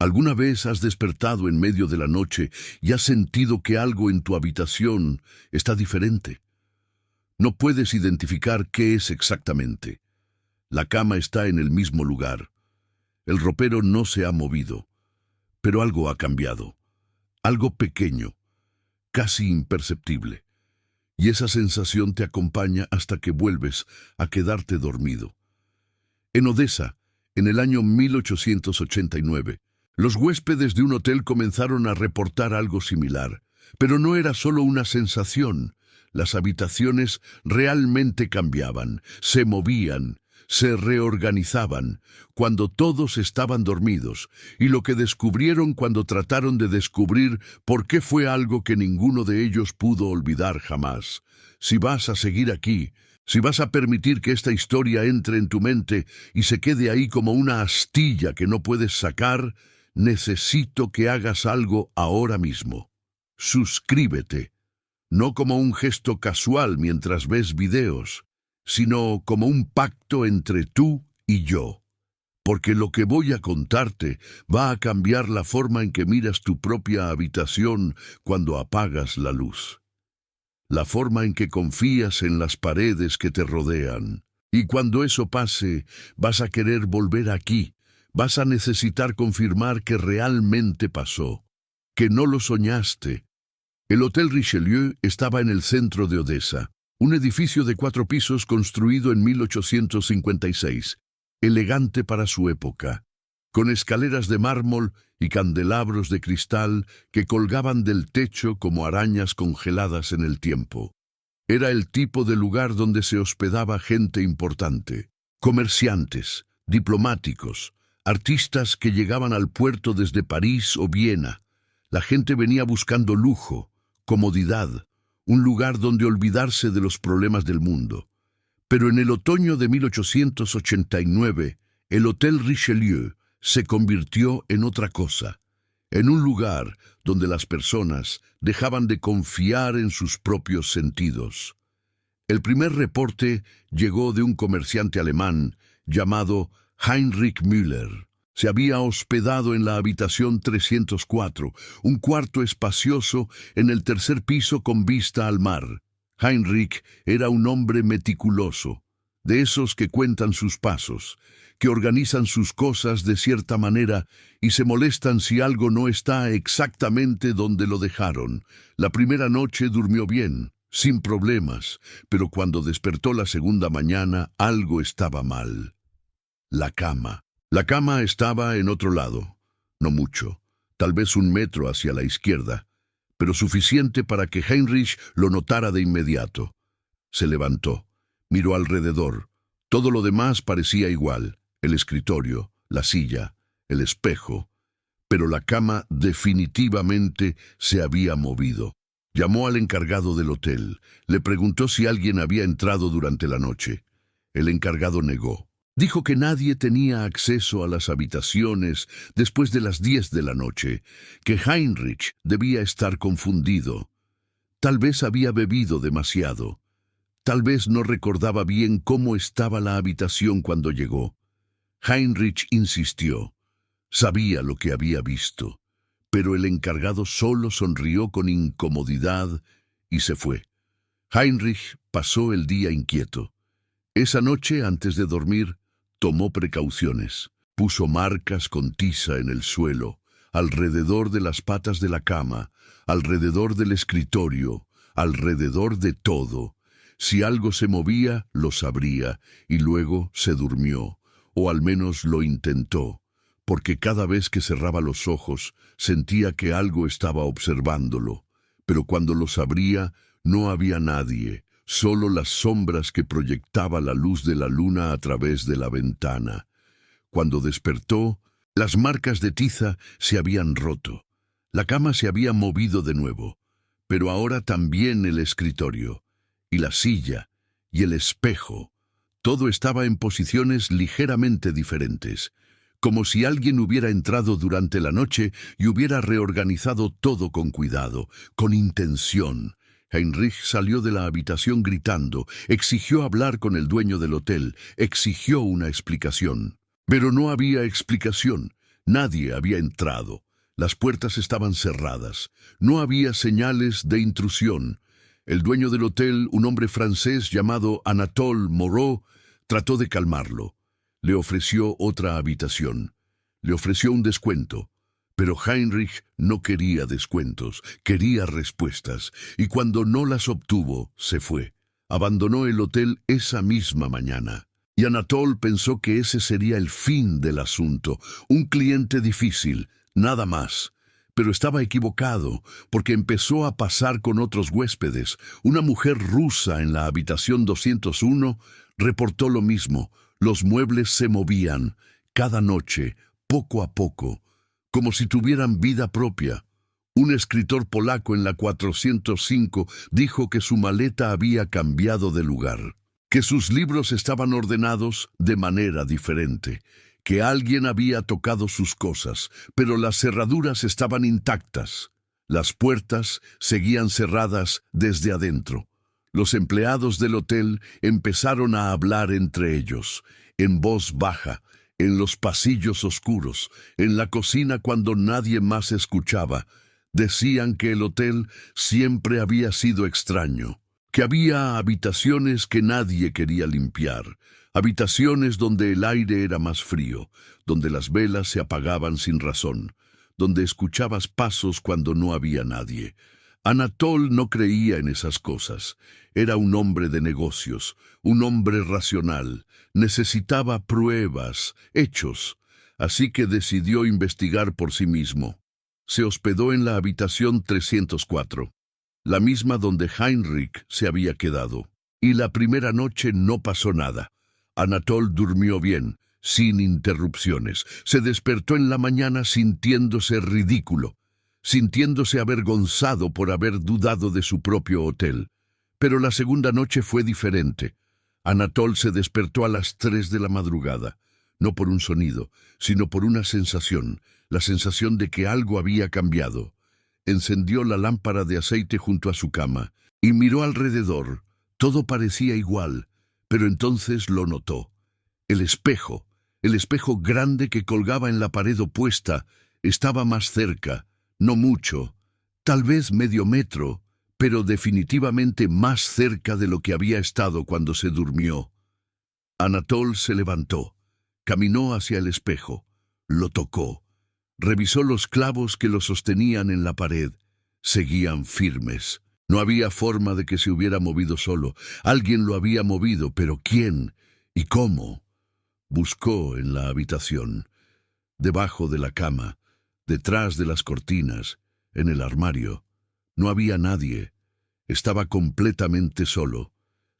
¿Alguna vez has despertado en medio de la noche y has sentido que algo en tu habitación está diferente? No puedes identificar qué es exactamente. La cama está en el mismo lugar. El ropero no se ha movido, pero algo ha cambiado. Algo pequeño, casi imperceptible. Y esa sensación te acompaña hasta que vuelves a quedarte dormido. En Odessa, en el año 1889, los huéspedes de un hotel comenzaron a reportar algo similar, pero no era solo una sensación. Las habitaciones realmente cambiaban, se movían, se reorganizaban cuando todos estaban dormidos, y lo que descubrieron cuando trataron de descubrir por qué fue algo que ninguno de ellos pudo olvidar jamás. Si vas a seguir aquí, si vas a permitir que esta historia entre en tu mente y se quede ahí como una astilla que no puedes sacar, necesito que hagas algo ahora mismo. Suscríbete, no como un gesto casual mientras ves videos, sino como un pacto entre tú y yo. Porque lo que voy a contarte va a cambiar la forma en que miras tu propia habitación cuando apagas la luz. La forma en que confías en las paredes que te rodean. Y cuando eso pase, vas a querer volver aquí. Vas a necesitar confirmar que realmente pasó, que no lo soñaste. El Hotel Richelieu estaba en el centro de Odessa, un edificio de 4 pisos construido en 1856, elegante para su época, con escaleras de mármol y candelabros de cristal que colgaban del techo como arañas congeladas en el tiempo. Era el tipo de lugar donde se hospedaba gente importante, comerciantes, diplomáticos, artistas que llegaban al puerto desde París o Viena. La gente venía buscando lujo, comodidad, un lugar donde olvidarse de los problemas del mundo. Pero en el otoño de 1889, el Hotel Richelieu se convirtió en otra cosa, en un lugar donde las personas dejaban de confiar en sus propios sentidos. El primer reporte llegó de un comerciante alemán llamado Heinrich Müller. Se había hospedado en la habitación 304, un cuarto espacioso en el 3er piso con vista al mar. Heinrich era un hombre meticuloso, de esos que cuentan sus pasos, que organizan sus cosas de cierta manera y se molestan si algo no está exactamente donde lo dejaron. La primera noche durmió bien, sin problemas, pero cuando despertó la segunda mañana, algo estaba mal. La cama. La cama estaba en otro lado, no mucho, tal vez 1 metro hacia la izquierda, pero suficiente para que Heinrich lo notara de inmediato. Se levantó, miró alrededor. Todo lo demás parecía igual, el escritorio, la silla, el espejo, pero la cama definitivamente se había movido. Llamó al encargado del hotel, le preguntó si alguien había entrado durante la noche. El encargado negó. Dijo que nadie tenía acceso a las habitaciones después de las 10 de la noche, que Heinrich debía estar confundido. Tal vez había bebido demasiado. Tal vez no recordaba bien cómo estaba la habitación cuando llegó. Heinrich insistió. Sabía lo que había visto, pero el encargado solo sonrió con incomodidad y se fue. Heinrich pasó el día inquieto. Esa noche, antes de dormir, tomó precauciones. Puso marcas con tiza en el suelo, alrededor de las patas de la cama, alrededor del escritorio, alrededor de todo. Si algo se movía, lo sabría, y luego se durmió, o al menos lo intentó, porque cada vez que cerraba los ojos, sentía que algo estaba observándolo. Pero cuando los abría, no había nadie. Solo las sombras que proyectaba la luz de la luna a través de la ventana. Cuando despertó, las marcas de tiza se habían roto. La cama se había movido de nuevo, pero ahora también el escritorio, y la silla, y el espejo. Todo estaba en posiciones ligeramente diferentes, como si alguien hubiera entrado durante la noche y hubiera reorganizado todo con cuidado, con intención. Heinrich salió de la habitación gritando, exigió hablar con el dueño del hotel, exigió una explicación. Pero no había explicación, Nadie había entrado. Las puertas estaban cerradas. No había señales de intrusión. El dueño del hotel, un hombre francés llamado Anatole Moreau, trató de calmarlo. Le ofreció otra habitación. Le ofreció un descuento. Pero Heinrich no quería descuentos, quería respuestas, y cuando no las obtuvo, se fue. Abandonó el hotel esa misma mañana. Y Anatole pensó que ese sería el fin del asunto, un cliente difícil, nada más. Pero estaba equivocado, porque empezó a pasar con otros huéspedes. Una mujer rusa en la habitación 201 reportó lo mismo. Los muebles se movían, cada noche, poco a poco, como si tuvieran vida propia. Un escritor polaco en la 405 dijo que su maleta había cambiado de lugar, que sus libros estaban ordenados de manera diferente, que alguien había tocado sus cosas, pero las cerraduras estaban intactas. Las puertas seguían cerradas desde adentro. Los empleados del hotel empezaron a hablar entre ellos, en voz baja, en los pasillos oscuros, en la cocina cuando nadie más escuchaba. Decían que el hotel siempre había sido extraño, que había habitaciones que nadie quería limpiar, habitaciones donde el aire era más frío, donde las velas se apagaban sin razón, donde escuchabas pasos cuando no había nadie. Anatole no creía en esas cosas. Era un hombre de negocios, un hombre racional. Necesitaba pruebas, hechos. Así que decidió investigar por sí mismo. Se hospedó en la habitación 304, la misma donde Heinrich se había quedado. Y la primera noche no pasó nada. Anatole durmió bien, sin interrupciones. Se despertó en la mañana sintiéndose ridículo, sintiéndose avergonzado por haber dudado de su propio hotel. Pero la segunda noche fue diferente. Anatole se despertó a las 3 de la madrugada, no por un sonido, sino por una sensación, la sensación de que algo había cambiado. Encendió la lámpara de aceite junto a su cama y miró alrededor. Todo parecía igual, pero entonces lo notó. El espejo grande que colgaba en la pared opuesta, estaba más cerca. No mucho, tal vez medio metro, pero definitivamente más cerca de lo que había estado cuando se durmió. Anatole se levantó, caminó hacia el espejo, lo tocó, revisó los clavos que lo sostenían en la pared. Seguían firmes. No había forma de que se hubiera movido solo. Alguien lo había movido, pero ¿quién y cómo? Buscó en la habitación, debajo de la cama, detrás de las cortinas, en el armario. No había nadie. Estaba completamente solo.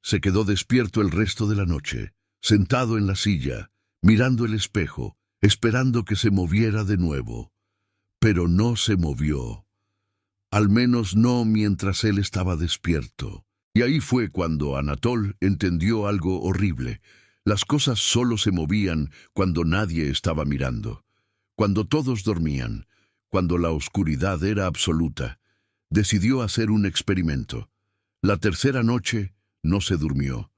Se quedó despierto el resto de la noche, sentado en la silla, mirando el espejo, esperando que se moviera de nuevo. Pero no se movió. Al menos no mientras él estaba despierto. Y ahí fue cuando Anatole entendió algo horrible. Las cosas solo se movían cuando nadie estaba mirando, cuando todos dormían, cuando la oscuridad era absoluta. Decidió hacer un experimento. La tercera noche no se durmió.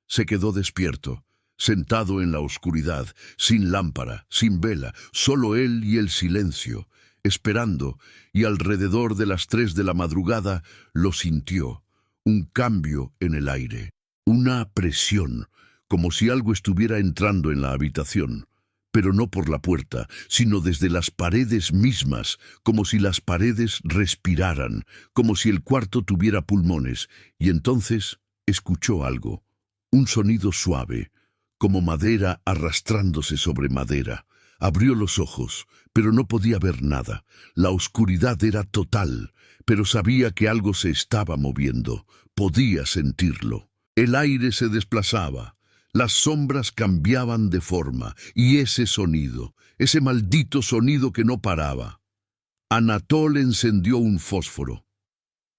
Se quedó despierto, sentado en la oscuridad, sin lámpara, sin vela, solo él y el silencio, esperando, y alrededor de las 3 de la madrugada lo sintió, un cambio en el aire, una presión, como si algo estuviera entrando en la habitación, pero no por la puerta, sino desde las paredes mismas, como si las paredes respiraran, como si el cuarto tuviera pulmones, y entonces escuchó algo, un sonido suave, como madera arrastrándose sobre madera. Abrió los ojos, pero no podía ver nada. La oscuridad era total, pero sabía que algo se estaba moviendo. Podía sentirlo. El aire se desplazaba. Las sombras cambiaban de forma, y ese sonido, ese maldito sonido que no paraba. Anatole encendió un fósforo.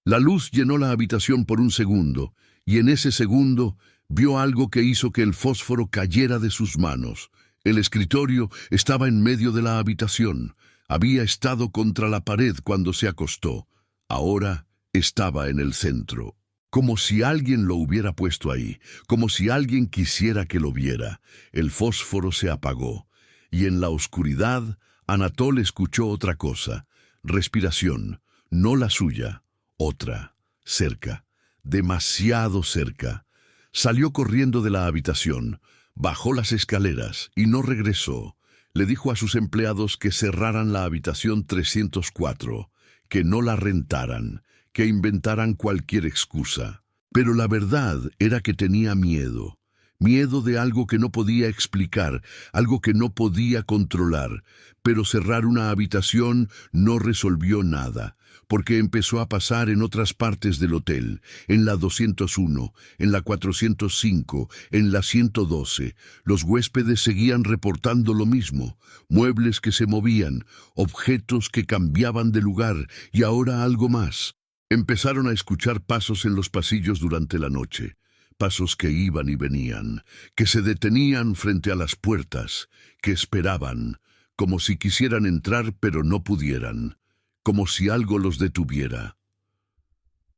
La luz llenó la habitación por un segundo, y en ese segundo vio algo que hizo que el fósforo cayera de sus manos. El escritorio estaba en medio de la habitación. Había estado contra la pared cuando se acostó. Ahora estaba en el centro. Como si alguien lo hubiera puesto ahí, como si alguien quisiera que lo viera. El fósforo se apagó, y en la oscuridad Anatol escuchó otra cosa, respiración, no la suya, otra, cerca, demasiado cerca. Salió corriendo de la habitación, bajó las escaleras y no regresó. Le dijo a sus empleados que cerraran la habitación 304, que no la rentaran, que inventaran cualquier excusa. Pero la verdad era que tenía miedo. Miedo de algo que no podía explicar, algo que no podía controlar. Pero cerrar una habitación no resolvió nada, porque empezó a pasar en otras partes del hotel, en la 201, en la 405, en la 112. Los huéspedes seguían reportando lo mismo, muebles que se movían, objetos que cambiaban de lugar y ahora algo más. Empezaron a escuchar pasos en los pasillos durante la noche. Pasos que iban y venían, que se detenían frente a las puertas, que esperaban, como si quisieran entrar pero no pudieran, como si algo los detuviera.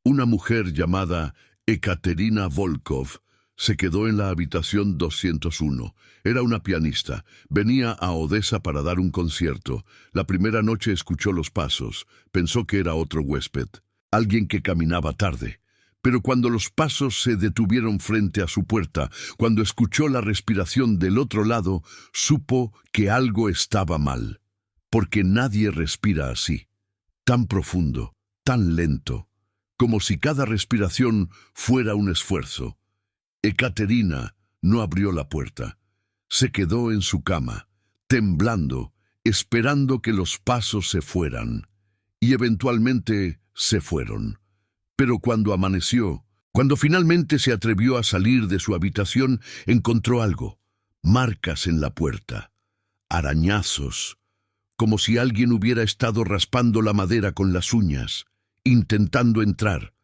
Una mujer llamada Ekaterina Volkov se quedó en la habitación 201. Era una pianista. Venía a Odessa para dar un concierto. La primera noche escuchó los pasos. Pensó que era otro huésped, alguien que caminaba tarde. Pero cuando los pasos se detuvieron frente a su puerta, cuando escuchó la respiración del otro lado, supo que algo estaba mal. Porque nadie respira así, tan profundo, tan lento, como si cada respiración fuera un esfuerzo. Ekaterina no abrió la puerta. Se quedó en su cama, temblando, esperando que los pasos se fueran. Y eventualmente se fueron. Pero cuando amaneció, cuando finalmente se atrevió a salir de su habitación, encontró algo. Marcas en la puerta. Arañazos. Como si alguien hubiera estado raspando la madera con las uñas, intentando entrar.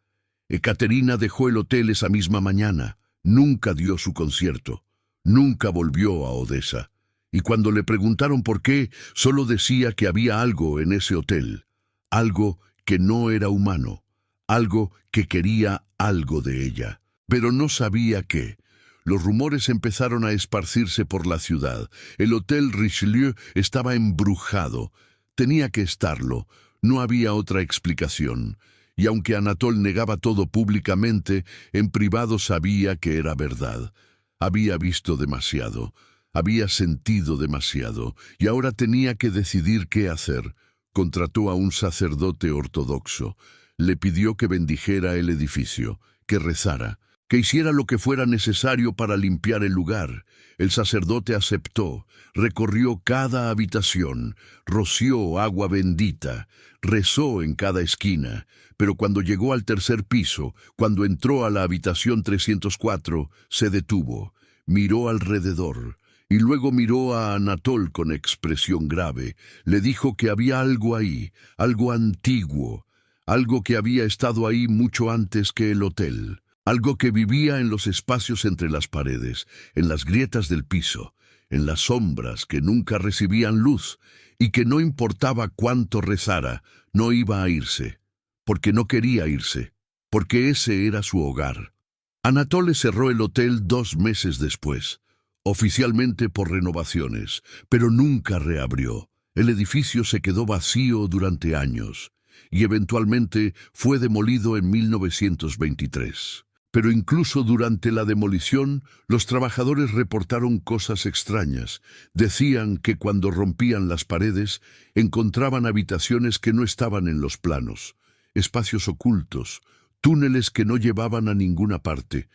Ekaterina dejó el hotel esa misma mañana. Nunca dio su concierto. Nunca volvió a Odessa. Y cuando le preguntaron por qué, solo decía que había algo en ese hotel. Algo que no era humano. Algo que quería algo de ella, pero no sabía qué. Los rumores empezaron a esparcirse por la ciudad. El Hotel Richelieu estaba embrujado. Tenía que estarlo. No había otra explicación. Y aunque Anatol negaba todo públicamente, en privado sabía que era verdad. Había visto demasiado. Había sentido demasiado. Y ahora tenía que decidir qué hacer. Contrató a un sacerdote ortodoxo. Le pidió que bendijera el edificio, que rezara, que hiciera lo que fuera necesario para limpiar el lugar. El sacerdote aceptó, recorrió cada habitación, roció agua bendita, rezó en cada esquina, pero cuando llegó al tercer piso, cuando entró a la habitación 304, se detuvo, miró alrededor, y luego miró a Anatol con expresión grave. Le dijo que había algo ahí, algo antiguo, algo que había estado ahí mucho antes que el hotel, algo que vivía en los espacios entre las paredes, en las grietas del piso, en las sombras que nunca recibían luz, y que no importaba cuánto rezara, no iba a irse, porque no quería irse, porque ese era su hogar. Anatole cerró el hotel 2 meses después, oficialmente por renovaciones, pero nunca reabrió. El edificio se quedó vacío durante años, y eventualmente fue demolido en 1923. Pero incluso durante la demolición, los trabajadores reportaron cosas extrañas. Decían que cuando rompían las paredes, encontraban habitaciones que no estaban en los planos, espacios ocultos, túneles que no llevaban a ninguna parte,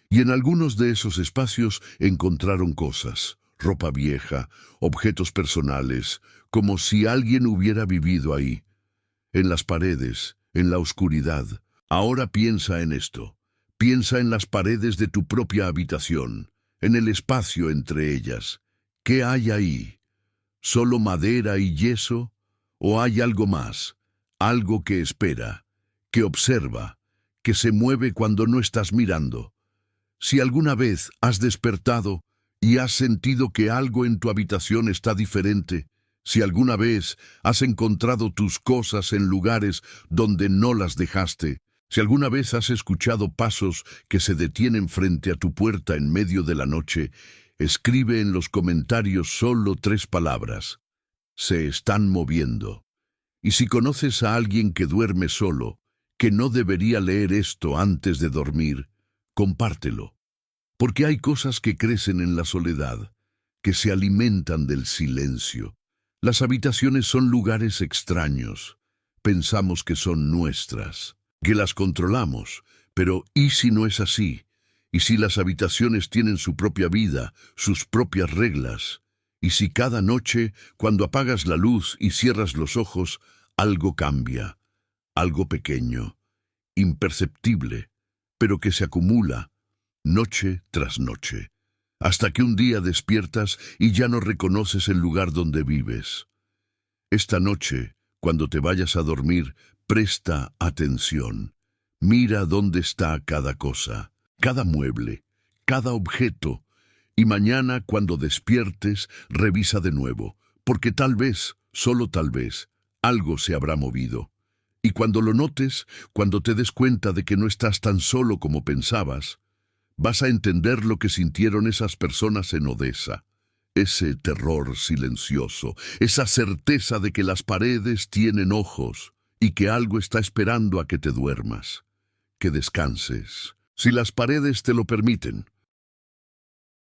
y en algunos de esos espacios encontraron cosas, ropa vieja, objetos personales, como si alguien hubiera vivido ahí. En las paredes, en la oscuridad. Ahora piensa en esto. Piensa en las paredes de tu propia habitación, en el espacio entre ellas. ¿Qué hay ahí? ¿Solo madera y yeso? ¿O hay algo más? Algo que espera, que observa, que se mueve cuando no estás mirando. Si alguna vez has despertado y has sentido que algo en tu habitación está diferente, si alguna vez has encontrado tus cosas en lugares donde no las dejaste, si alguna vez has escuchado pasos que se detienen frente a tu puerta en medio de la noche, escribe en los comentarios solo 3 palabras. Se están moviendo. Y si conoces a alguien que duerme solo, que no debería leer esto antes de dormir, compártelo. Porque hay cosas que crecen en la soledad, que se alimentan del silencio. Las habitaciones son lugares extraños. Pensamos que son nuestras, que las controlamos, pero ¿y si no es así? ¿Y si las habitaciones tienen su propia vida, sus propias reglas? ¿Y si cada noche, cuando apagas la luz y cierras los ojos, algo cambia? Algo pequeño, imperceptible, pero que se acumula, noche tras noche, hasta que un día despiertas y ya no reconoces el lugar donde vives. Esta noche, cuando te vayas a dormir, presta atención. Mira dónde está cada cosa, cada mueble, cada objeto, y mañana, cuando despiertes, revisa de nuevo, porque tal vez, solo tal vez, algo se habrá movido. Y cuando lo notes, cuando te des cuenta de que no estás tan solo como pensabas, vas a entender lo que sintieron esas personas en Odessa. Ese terror silencioso, esa certeza de que las paredes tienen ojos y que algo está esperando a que te duermas, que descanses, si las paredes te lo permiten,